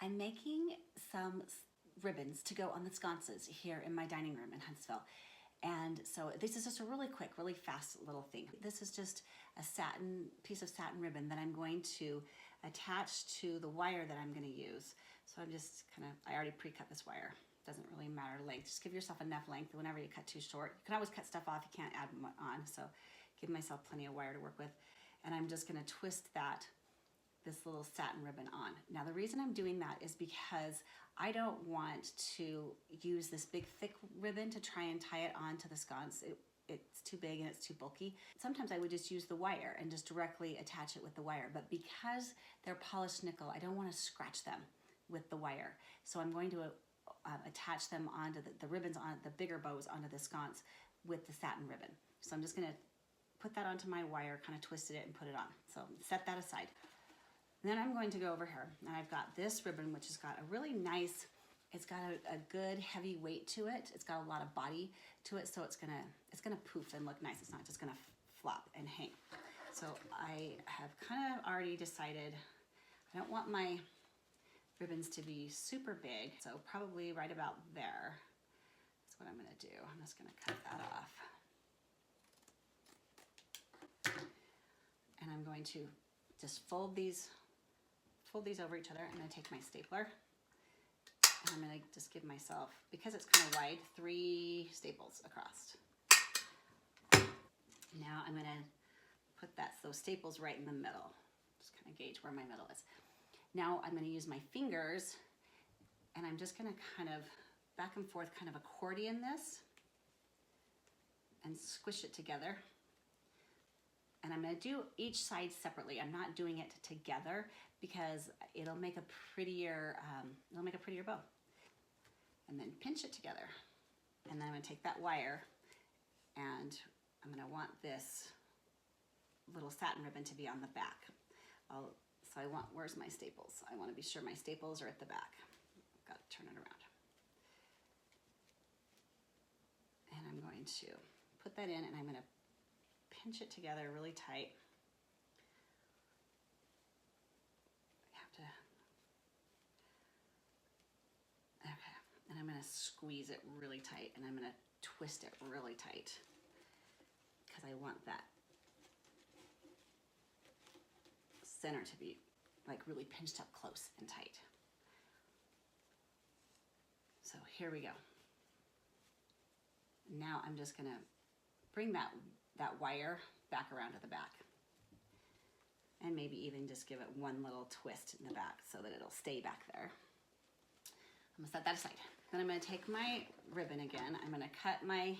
I'm making some ribbons to go on the sconces here in my dining room in Huntsville. And so this is just a really quick, really fast little thing. This is just a piece of satin ribbon that I'm going to attach to the wire that I'm going to use. So I'm just I already pre-cut this wire. Doesn't really matter length. Just give yourself enough length. Whenever you cut too short, you can always cut stuff off. You can't add on. So give myself plenty of wire to work with. And I'm just going to twist this little satin ribbon on. Now the reason I'm doing that is because I don't want to use this big thick ribbon to try and tie it onto the sconce. It's too big and it's too bulky. Sometimes I would just use the wire and just directly attach it with the wire, but because they're polished nickel, I don't want to scratch them with the wire. So I'm going to attach them onto the ribbons, on the bigger bows onto the sconce with the satin ribbon. So I'm just going to put that onto my wire, kind of twisted it and put it on. So set that aside. And then I'm going to go over here, and I've got this ribbon, which has got a really nice, it's got a good heavy weight to it. It's got a lot of body to it, so it's gonna poof and look nice. It's not just gonna flop and hang. So I have kind of already decided I don't want my ribbons to be super big, so probably right about there. That's what I'm gonna do. I'm just gonna cut that off. And I'm going to just fold these over each other. I'm going to take my stapler and I'm going to just give myself, because it's kind of wide, 3 staples across. Now I'm going to put those staples right in the middle. Just kind of gauge where my middle is. Now I'm going to use my fingers and I'm just going to kind of back and forth kind of accordion this and squish it together. And I'm going to do each side separately. I'm not doing it together because it'll make a prettier bow. And then pinch it together. And then I'm going to take that wire and I'm going to want this little satin ribbon to be on the back. Where's my staples? I want to be sure my staples are at the back. I've got to turn it around. And I'm going to put that in and I'm going to pinch it together really tight. Okay, and I'm going to squeeze it really tight and I'm going to twist it really tight because I want that center to be like really pinched up close and tight. So here we go. Now I'm just going to bring that wire back around to the back and maybe even just give it one little twist in the back so that it'll stay back there. I'm gonna set that aside. Then I'm gonna take my ribbon again. I'm gonna cut my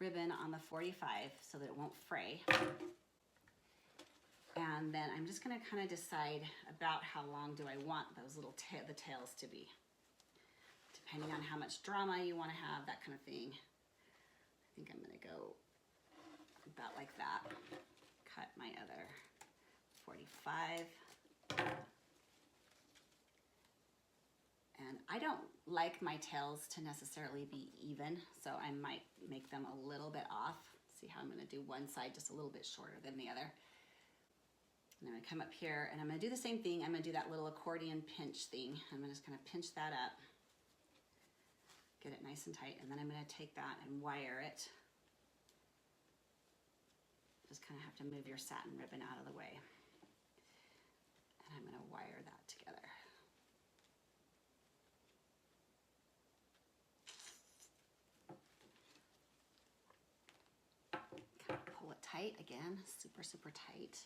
ribbon on the 45 so that it won't fray. And then I'm just gonna kind of decide about how long do I want those little the tails to be. Depending on how much drama you wanna have, that kind of thing. I think I'm gonna go about like that. Cut my other 45. And I don't like my tails to necessarily be even, so I might make them a little bit off. See how I'm gonna do one side just a little bit shorter than the other. And I'm gonna come up here and I'm gonna do the same thing. I'm gonna do that little accordion pinch thing. I'm just gonna pinch that up, get it nice and tight, and then I'm gonna take that and wire it. Just kind of have to move your satin ribbon out of the way. And I'm going to wire that together. Kind of pull it tight again, super, super tight.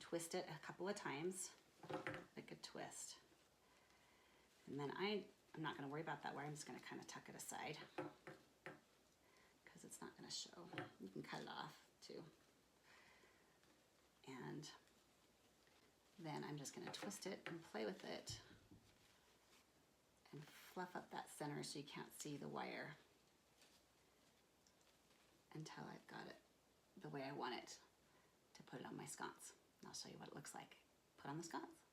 Twist it a couple of times, a good twist. And then I'm not going to worry about that wire. I'm just going to kind of tuck it aside because it's not going to show. You can cut it off too. And then I'm just going to twist it and play with it and fluff up that center so you can't see the wire until I've got it the way I want it to put it on my sconce. And I'll show you what it looks like put on the sconce.